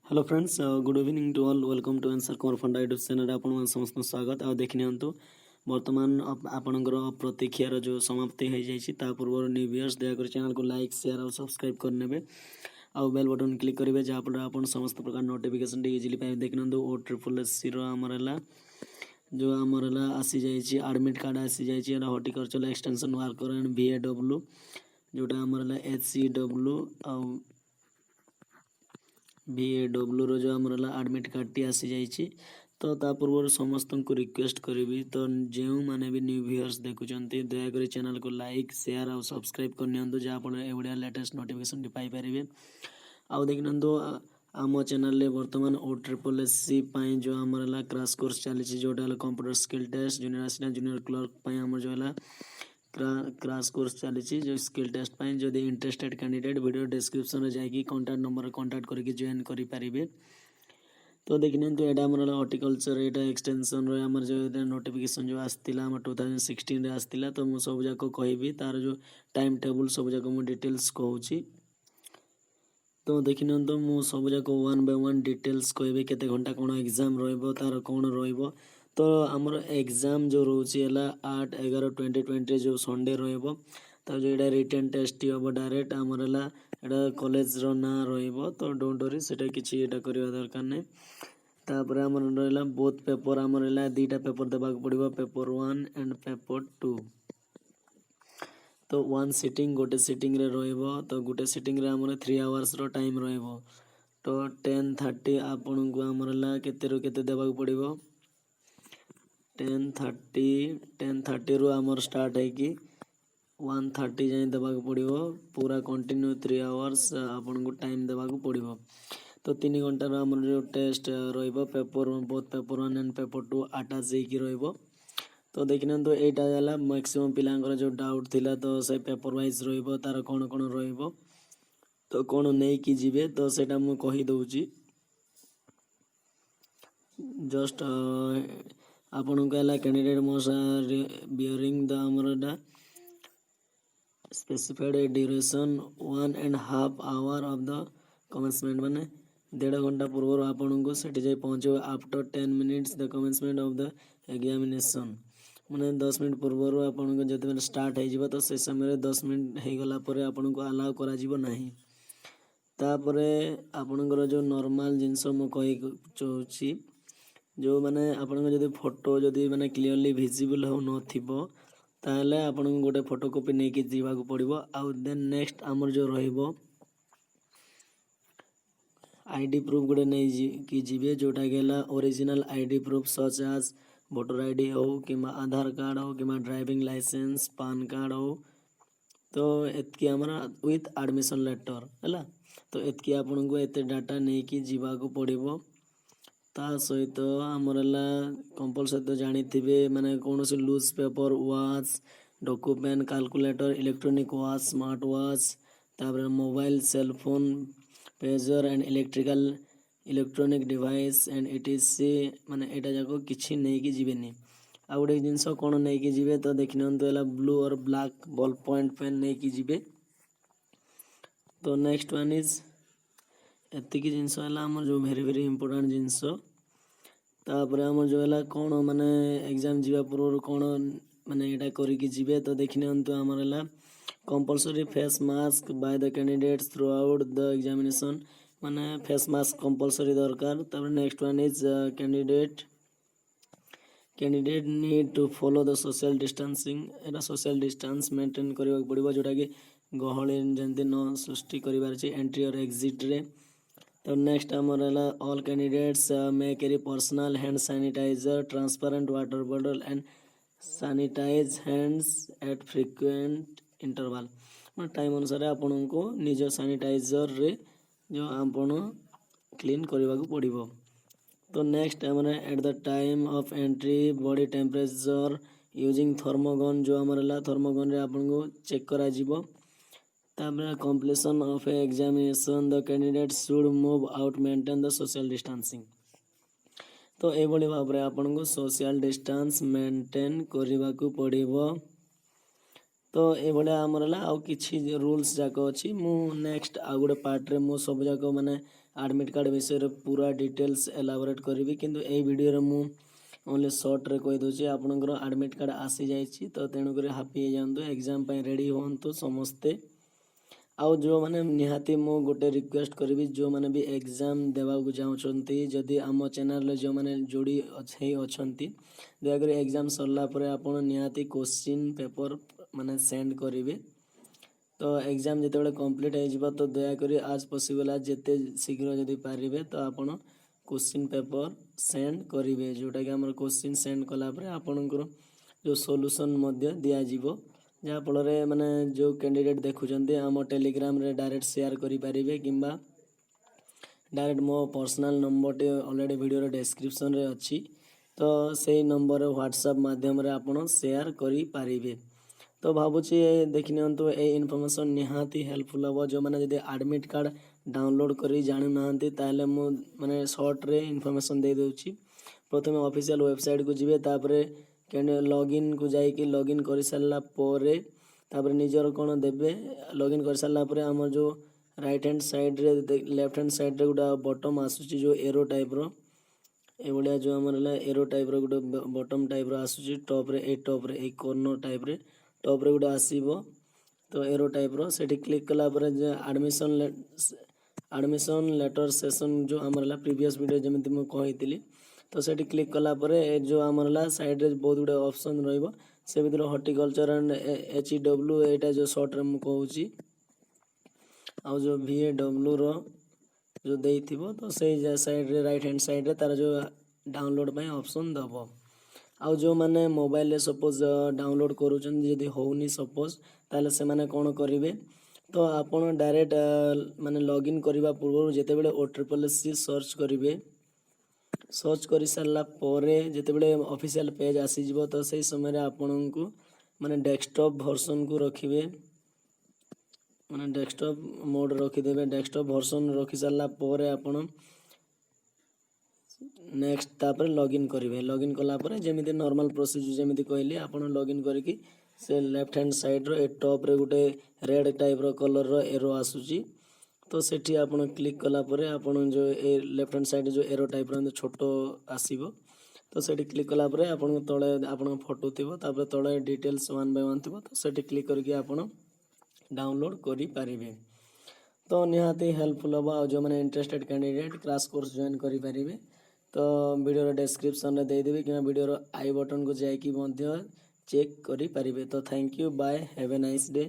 Hello friends, good evening to all. Welcome to answer Kumar funda YouTube channel आपण समस्त स्वागत। आ देखि नियंतु वर्तमान आपणकर प्रतीक्षार जो समाप्ति हो जाए पूर्व न्यू इयर्स दयाकर चैनल को लाइक शेयर और सब्सक्राइब करने आउ बेल बटन क्लिक करेंगे जहाँफल आप समस्त प्रकार नोटिफिकेशन इजिली पाए। देखि नियंतु OSSC आमर जो आमर आसी जाइए एडमिट कार्ड आसी जाइए horticulture extension worker and VAW जोटा आमर HCW आउ VAW रो जो आमर एडमिट कार्ड टी आसी जाइए। तो ता पूर्व समस्त को रिक्वेस्ट करी तो जो मैंने भी न्यू व्यूअर्स देखुंत दयाकोरी चैनल को लाइक शेयर और सब्सक्राइब करनी जहाँफल एवढिया लेटेस्ट नोटिफिकेशन टी पाइपर। आउ देखि आम चैनल बर्तमान OSSC जो आमर क्रैश कोर्स चली जोटा computer skill test junior assistant junior clerk आम जो है क्रैश कोर्स चली जो स्किल टेस्ट जदि इंटरेस्टेड कैंडिडेट वीडियो डिस्क्रिप्शन में जाकि कांटेक्ट नंबर कांटेक्ट करके जॉइन करें। तो देखि नियंतु एटा हमर हॉर्टिकल्चर एटा एक्सटेंशन रो हमर जो नोटिफिकेशन जो आस्तिला हमर 2016 रे आस्तिला। तो मु सब जाको कहबी तार जो टाइम टेबल सब जाको मु डिटेल्स कहूची। तो देखि नियंतु मु सब जाको 1 बाय 1 डिटेल्स कहबी केते घंटा कोन एग्जाम रहइबो तार कोन रहइबो। तो आमर एग्जाम जो रोची है 8/11/2020 जो संडे रहिबो। तो जो एटा रिटन टेस्ट हम डायरेक्ट आमर एटा कॉलेज रो ना रहिबो। तो डोंट वरी सेटा किछि एटा करिवा दरकार नै। तापर आमर रहला बोथ पेपर आमर रहला दीटा पेपर देबा पड़िबो पेपर 1 एंड पेपर 2। तो 1 सिटिंग गोटे सिटिंग रे रहिबो। तो गोटे सिटिंग रे आमर 3 आवर्स रो टाइम रहिबो। तो 10:30 आपन को आमर रहला केते रो केते देबा पड़िबो 10:30 रु आमर स्टार्ट है कि 1:30 जाए देवा पड़ो पूरा कंटिन्यू 3 आवर्स आपन को टाइम देवा पड़ो। तो 3 घंटार आमर जो टेस्ट रहिबो paper both paper 1 and paper 2 attach होइकी रहिबो। तो देखिन तो एटा जाला मैक्सिमम पिलांकर जो डाउट थिला तो से पेपर वाइज रहिबो तार कोन कोन रहिबो तो कोन नै कि जिवे तो सेटा मु कहि दउची। जस्ट आपन कहला कैंडिडेट मोस्ट बियरिंग द आमरडा specified duration 1.5 hour of the commencement माने 1.5 घंटा पूर्व आपन को सेठी जाई पहुंचो after 10 minutes the commencement of the examination माने 10 मिनट पूर्व आपन को जते स्टार्ट हो जिवो तो से समय 10 मिनट हे गला परे आपन को अलाउ करा जिवो नाही। तापरे आपनकर जो नॉर्मल जिंस मु कहि चोची जो माने आपन जदि फोटो जदि माने क्लियरली विजिबल हो नथिबो ताले आपन गोटे फोटोकॉपी नै कि जीवाक पड़िबो। आउ देन नेक्स्ट हमर जो रहिबो आईडी प्रूफ गोटे नै कि जीवे जोटा गेला original ID proof such as voter ID हो किमा आधार कार्ड हो किमा ड्राइविंग लाइसेंस पान कार्ड हो। तो एतकी हमरा विथ एडमिशन लेटर हैला। तो एतकी आपन को एते डाटा नै कि जीवाक पड़िबो। ता सहित आमर कंपलसरी तो जानी थे माने कौन से loose paper watch document calculator electronic watch smart watch तापर mobile cellphone pager and electronic device and ETC माने एटा जाको किछि नै कि जीवेनी। आ गोटे जिनस कोन नै कि जीवे तो देखि नंतो ब्लू और ब्लैक बॉल पॉइंट पेन नै कि जीवे। तो नेक्स्ट वन इज एतिकी जिनस आमर जो वेरी वेरी इंपोर्टेंट जिनस। तापर आमर जो है कौन माने एग्जाम जीवा पूर्व कौन माने एटा करिकी जीवे। तो देखि नियंतु आमर है compulsory face mask by the candidates throughout the examination माने फेस मास्क कंपलसरी दरकार। तापर next one is candidate need to follow the social distancing एटा सोशल डिस्टेंस मेंटेन करबा पड़िबो जोटा कि गहली जेंति न सृष्टि करिवार छै एंट्री और एग्जिट रे। तो नेक्स्ट आमर all candidates may carry personal hand sanitiser transparent water bottle and sanitise hands at frequent interval मतलब टाइम अनुसार आपन को निज सैनिटाइजर रे जो आपन क्लीन करबा को पड़िबो। तो नेक्स्ट आमर at the time of entry body temperature using thermogun जो आमर थर्मोगन रे आपन को चेक करा जिवो। तापर completion of a examination the candidate should move out maintain the social distancing। तो ए भली भाव रे आपन को सोशल डिस्टेंस मेंटेन करबा को पड़िबो। तो ए भले आमर आउ किछि रूल्स जाक अछि मु नेक्स्ट आ गुडे पार्ट रे मु सब जाक माने आडमिट कार्ड विषय पूरा डिटेल्स एलाबोरेट करी किंतु ए वीडियो मु ओनली सर्ट रे कहि दूची आपनकर आडमिट कार्ड आसी जाइछि तो तेणुक हापी हो जातु एग्जाम रेडी हूँ समस्ते आउ जो मैंने निहाती मु गोटे रिक्वेस्ट करी जो मैंने भी एग्जाम देवाक चाहते जदि आम चैनल जो मैंने जोड़ी अच्छा दयाकोरी एग्जाम सरला आपड़ निहाती क्वेश्चन पेपर माने सेंड करेंगे तो एग्जाम जिते कंप्लीट हो तो दयाकोरी आज पॉसिबल आज जिते शीघ्र जदि पारे तो आपण क्वेश्चन पेपर सेंड करेंगे जोटा कि आम क्वेश्चन सेंड कलापर आपणकर जो सॉल्यूशन दिज्व जहाँफल माने जो कैंडिडेट देखुं आम टेलीग्राम रे डायरेक्ट शेयर करें कि डायरेक्ट मो पर्सनल नंबर टे ऑलरेडी वीडियो डिस्क्रिप्शन रे अच्छी तो से नंबर व्हाट्सएप माध्यम रे आपण शेयर करि पारिबे तो भावुची देखि नियंतु ए इनफॉरमेशन निहाती हेल्पफुल हम जो मैंने जब एडमिट कार्ड डाउनलोड करी जानु नाहंती ताले मु माने शॉर्ट रे इनफॉरमेशन दे दोची प्रथमे ऑफिशियल वेबसाइट को जिवे तापरे कैंडे लॉगिन को जाइए लॉगिन कर सारा तापर निजर कौन देवे लॉगिन कर सारा आम जो राइट हैंड साइड रे लेफ्ट हैंड साइड रे गोटा बटम आसूची जो एरो टाइप रो ए जो आम एरो टाइप रो गोटे बटम टाइप रो आसूची टॉप रे ए कॉर्नर टाइप रे टॉप रे गोटे आसीबो तो एरो टाइप रो सेठी क्लिक कला पर एडमिशन लेटर सेशन जो आमर प्रीवियस वीडियो जमी मुझे कही तो सेठी क्लिक कला पर जो आमर साइड रे बहुत गुडे ऑप्शन रहिबो से भीतर हॉर्टिकल्चर एंड HEW एटा जो शॉर्ट रे मु कहूची आ जो VAW रो जो देइथिबो तो से साइड रे राइट हैंड साइड रे तार जो डाउनलोड पय ऑप्शन दबो आ जो माने मोबाइल रे सपोज डाउनलोड करूछन यदि होउनी सपोज ताले से माने कोन करिवे तो आपण डायरेक्ट माने लॉगिन करबा पूर्व जेते बेले OSSC सर्च करिवे सर्च कर सारा जिते ऑफिशियल पेज आसीज तो सही समय आपण को माने डेस्कटॉप वर्जन को रखिए माने डेस्कटॉप मोड रखिदेवे डेस्कटॉप वर्जन रखी सारा आपण नेक्स्ट तापर लॉगिन करेंगे लॉगिन कलापर जमी नॉर्मल प्रोसीजर जमी कहली आप लॉगिन करके से लेफ्ट हैंड साइड रो टॉप रे गोटे रेड टाइप रो कलर रो एरो आसूची तो सेठी आपण क्लिक कला परे आपण जो ए लेफ्ट हैंड साइड जो एरो टाइप रो छोटो आसीबो तो सेठी क्लिक कला परे आपण तळे आपण फोटो थिबो तापर तळे डिटेल्स 1 बाय 1 थिबो तो सेठी क्लिक करके आपण डाउनलोड करि पारिबे तो निहाती हेल्पफुल हो जो मैंने interested candidate class course join करि पारिबे तो वीडियो डिस्क्रिप्शन रे दे देबे कि वीडियो आई बटन को जाई कि चेक करि पारिबे तो thank you bye have a nice day.